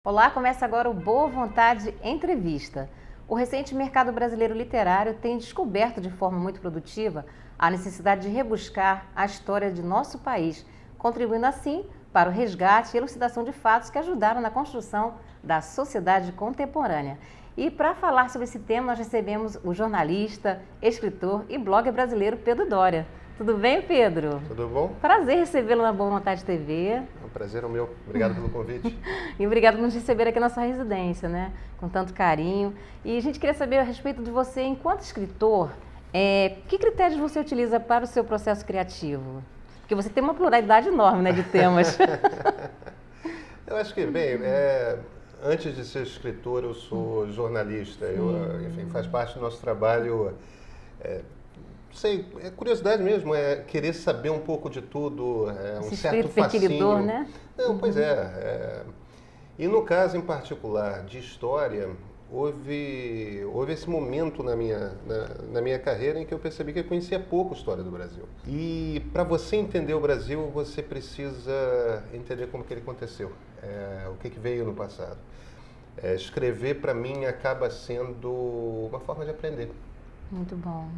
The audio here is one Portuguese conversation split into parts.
Olá, começa agora o Boa Vontade Entrevista. O recente mercado brasileiro literário tem descoberto de forma muito produtiva a necessidade de rebuscar a história de nosso país, contribuindo assim para o resgate e elucidação de fatos que ajudaram na construção da sociedade contemporânea. E para falar sobre esse tema, nós recebemos o jornalista, escritor e blogger brasileiro Pedro Doria. Tudo bem, Pedro? Tudo bom? Prazer recebê-lo na Boa Vontade TV. O prazer é o meu. Obrigado pelo convite. E obrigado por nos receber aqui na nossa residência, né? Com tanto carinho. E a gente queria saber a respeito de você, enquanto escritor, que critérios você utiliza para o seu processo criativo? Porque você tem uma pluralidade enorme, né, de temas. Eu acho que, bem, antes de ser escritor, eu sou jornalista. Enfim, faz parte do nosso trabalho. É curiosidade mesmo, é querer saber um pouco de tudo, um certo fascínio. Né? Não, pois é. E no caso em particular de história, houve esse momento na minha carreira em que eu percebi que eu conhecia pouco a história do Brasil. E para você entender o Brasil, você precisa entender como que ele aconteceu, o que veio no passado. Escrever, para mim, acaba sendo uma forma de aprender. Muito bom.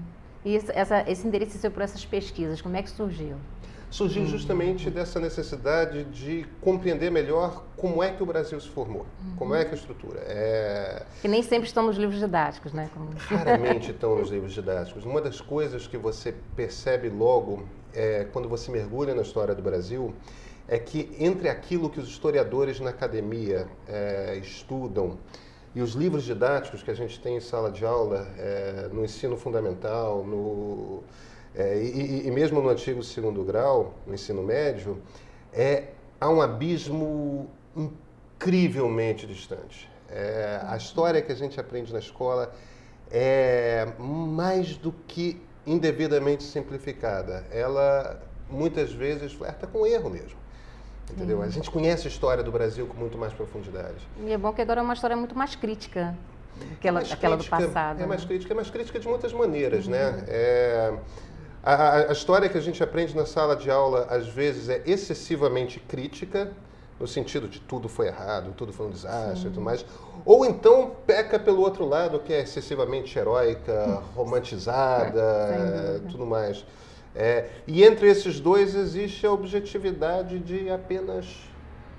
E esse interesse seu por essas pesquisas, como é que surgiu? Surgiu justamente dessa necessidade de compreender melhor como é que o Brasil se formou, como é que a estrutura Que nem sempre estão nos livros didáticos, né? Raramente estão nos livros didáticos. Uma das coisas que você percebe logo, quando você mergulha na história do Brasil, é que entre aquilo que os historiadores na academia estudam e os livros didáticos que a gente tem em sala de aula, no ensino fundamental, e mesmo no antigo segundo grau, no ensino médio, há um abismo incrivelmente distante. A história que a gente aprende na escola é mais do que indevidamente simplificada. Ela, muitas vezes, flerta com erro mesmo. Entendeu? A gente conhece a história do Brasil com muito mais profundidade. E é bom que agora é uma história muito mais crítica do aquela do passado. É mais crítica de muitas maneiras, né? A história que a gente aprende na sala de aula, às vezes, é excessivamente crítica, no sentido de tudo foi errado, tudo foi um desastre e tudo mais. Ou então peca pelo outro lado, que é excessivamente heróica, romantizada, tudo mais. E entre esses dois existe a objetividade de apenas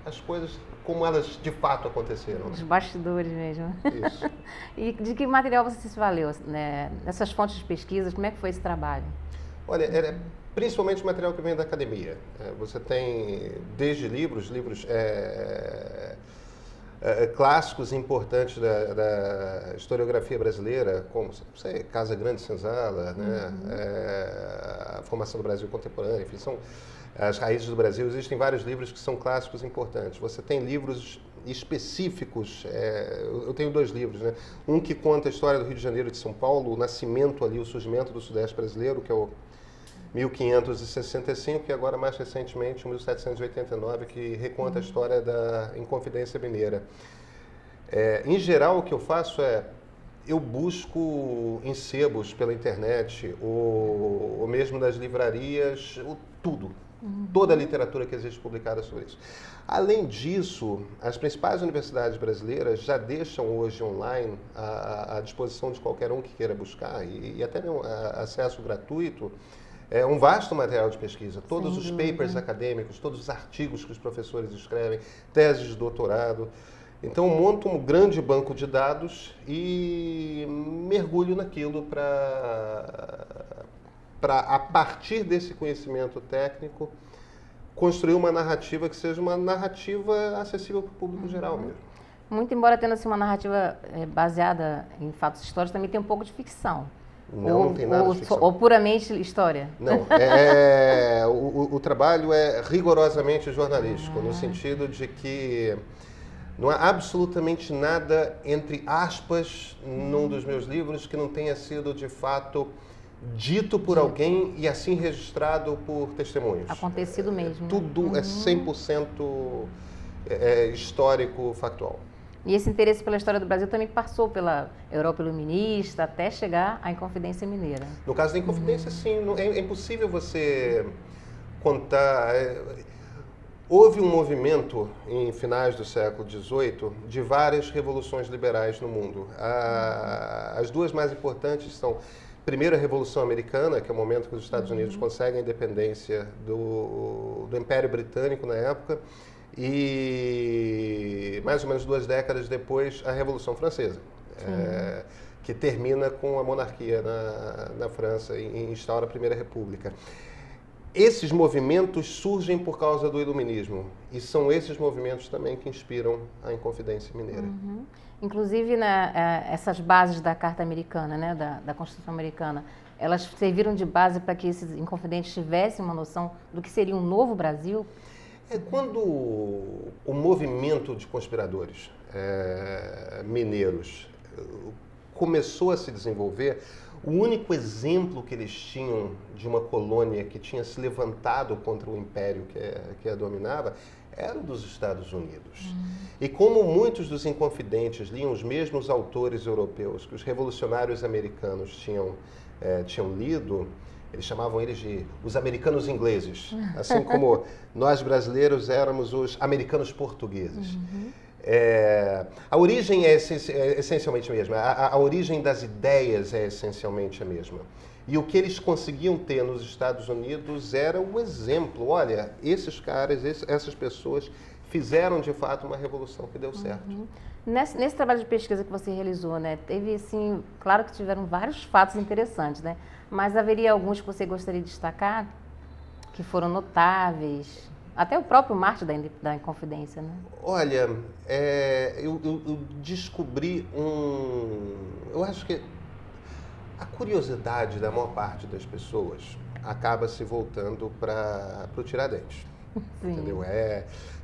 as coisas como elas de fato aconteceram. Os bastidores mesmo. Isso. E de que material você se valeu, né? Nessas fontes de pesquisas, como é que foi esse trabalho? Olha, principalmente o material que vem da academia. Você tem desde livros clássicos importantes da historiografia brasileira, como Casa Grande Senzala, né? A formação do Brasil contemporâneo, enfim, são as raízes do Brasil. Existem vários livros que são clássicos importantes. Você tem livros específicos, eu tenho 2 livros, né? Um que conta a história do Rio de Janeiro e de São Paulo, o nascimento ali, o surgimento do Sudeste brasileiro, que é o 1565, e agora mais recentemente o 1789, que reconta a história da Inconfidência Mineira. Em geral, o que eu faço eu busco em sebos pela internet, ou mesmo nas livrarias, tudo. Toda a literatura que existe publicada sobre isso. Além disso, as principais universidades brasileiras já deixam hoje online à disposição de qualquer um que queira buscar, e até mesmo acesso gratuito, um vasto material de pesquisa. Todos os papers acadêmicos, todos os artigos que os professores escrevem, teses de doutorado. Então, eu monto um grande banco de dados e mergulho naquilo para, a partir desse conhecimento técnico, construir uma narrativa que seja uma narrativa acessível para o público geral mesmo. Muito embora tendo assim, uma narrativa baseada em fatos históricos, também tem um pouco de ficção. Não tem nada de ficção. Ou puramente história? Não, o trabalho é rigorosamente jornalístico, no sentido de que não há absolutamente nada, entre aspas, num dos meus livros que não tenha sido, de fato, dito por alguém e assim registrado por testemunhos. Acontecido mesmo. Tudo é 100% histórico, factual. E esse interesse pela história do Brasil também passou pela Europa Iluminista até chegar à Inconfidência Mineira. No caso da Inconfidência, sim. É impossível você contar... Houve um movimento em finais do século XVIII de várias revoluções liberais no mundo. As duas mais importantes são, primeiro, a Revolução Americana, que é o momento que os Estados Unidos conseguem a independência do Império Britânico na época, e mais ou menos 2 décadas depois, a Revolução Francesa, que termina com a monarquia na França e instaura a Primeira República. Esses movimentos surgem por causa do iluminismo e são esses movimentos também que inspiram a Inconfidência Mineira. Inclusive, essas bases da Carta Americana, né, da Constituição Americana, elas serviram de base para que esses inconfidentes tivessem uma noção do que seria um novo Brasil? Quando o movimento de conspiradores mineiros começou a se desenvolver, o único exemplo que eles tinham de uma colônia que tinha se levantado contra o império que a dominava era o dos Estados Unidos. E como muitos dos inconfidentes liam os mesmos autores europeus que os revolucionários americanos tinham lido, eles chamavam eles de os americanos ingleses, assim como nós brasileiros éramos os americanos portugueses. A origem é essencialmente a mesma, a origem das ideias é essencialmente a mesma. E o que eles conseguiam ter nos Estados Unidos era o exemplo. Olha, esses caras, essas pessoas fizeram de fato uma revolução que deu certo. Nesse trabalho de pesquisa que você realizou, né, teve assim, claro que tiveram vários fatos interessantes, né? Mas haveria alguns que você gostaria de destacar, que foram notáveis? Até o próprio mártir da Inconfidência, né? Olha, eu descobri eu acho que a curiosidade da maior parte das pessoas acaba se voltando para o Tiradentes. Sim. Entendeu?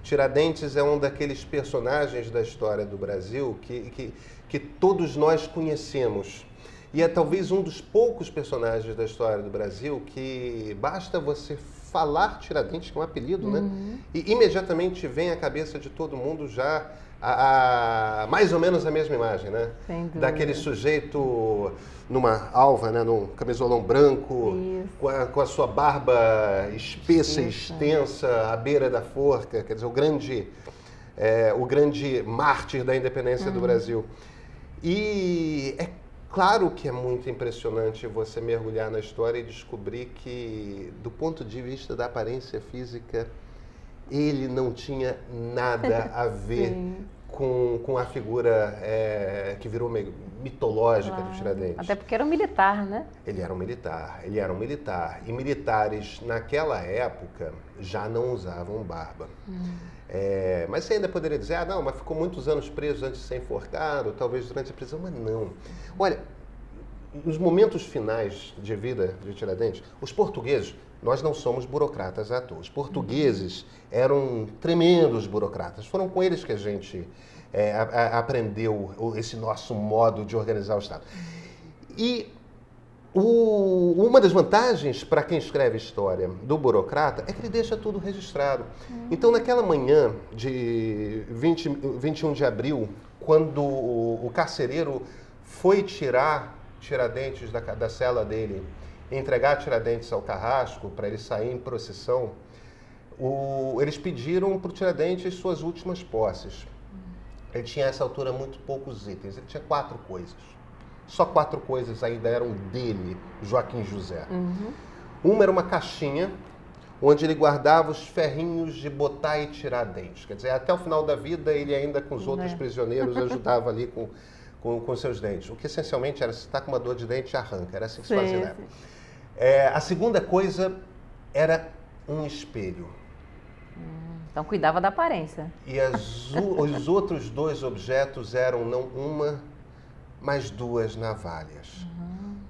Tiradentes é um daqueles personagens da história do Brasil que todos nós conhecemos. E é talvez um dos poucos personagens da história do Brasil que basta você falar Tiradentes, que é um apelido, né? E imediatamente vem à cabeça de todo mundo já mais ou menos a mesma imagem, né? Sem dúvida. Daquele sujeito numa alva, né? Num camisolão branco, com a sua barba espessa e extensa, à beira da forca, quer dizer, o grande mártir da independência do Brasil. E é claro que é muito impressionante você mergulhar na história e descobrir que, do ponto de vista da aparência física, ele não tinha nada a ver com a figura que virou meio mitológica do Tiradentes. Até porque era um militar, né? Ele era um militar. E militares, naquela época, já não usavam barba. Mas você ainda poderia dizer, não, mas ficou muitos anos preso antes de ser enforcado, talvez durante a prisão, mas não. Olha, nos momentos finais de vida de Tiradentes, os portugueses, nós não somos burocratas à toa. Os portugueses eram tremendos burocratas. Foram com eles que a gente aprendeu esse nosso modo de organizar o Estado. E uma das vantagens para quem escreve história do burocrata é que ele deixa tudo registrado. Então, naquela manhã de 21 de abril, quando o carcereiro foi tirar Tiradentes da cela dele, entregar Tiradentes ao carrasco para ele sair em procissão, eles pediram para o Tiradentes suas últimas posses. Ele tinha, a essa altura, muito poucos itens. Ele tinha 4 coisas. Só 4 coisas ainda eram dele, Joaquim José. Uma era uma caixinha onde ele guardava os ferrinhos de botar e tirar dentes. Quer dizer, até o final da vida, ele ainda com os outros prisioneiros ajudava ali com seus dentes. O que essencialmente era, se está com uma dor de dente, arranca. Era assim que se fazia na época. A segunda coisa era um espelho. Então cuidava da aparência. E os outros 2 objetos eram não uma, mas 2 navalhas.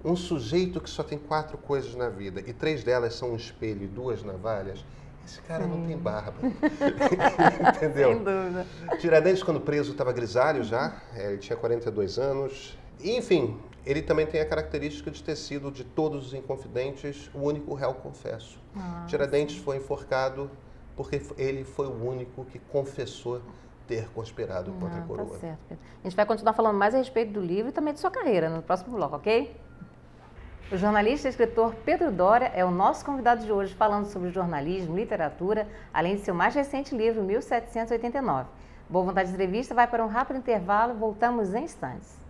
Um sujeito que só tem 4 coisas na vida e 3 delas são um espelho e 2 navalhas, esse cara não tem barba. Entendeu? Sem dúvida. Tiradentes, quando preso, estava grisalho já, ele tinha 42 anos. E, enfim, ele também tem a característica de ter sido, de todos os inconfidentes, o único réu confesso. Tiradentes foi enforcado porque ele foi o único que confessou ter conspirado contra a coroa. Tá certo, Pedro. A gente vai continuar falando mais a respeito do livro e também de sua carreira no próximo bloco, ok? O jornalista e escritor Pedro Doria é o nosso convidado de hoje, falando sobre jornalismo, literatura, além de seu mais recente livro, 1789. Boa Vontade Entrevista vai para um rápido intervalo, voltamos em instantes.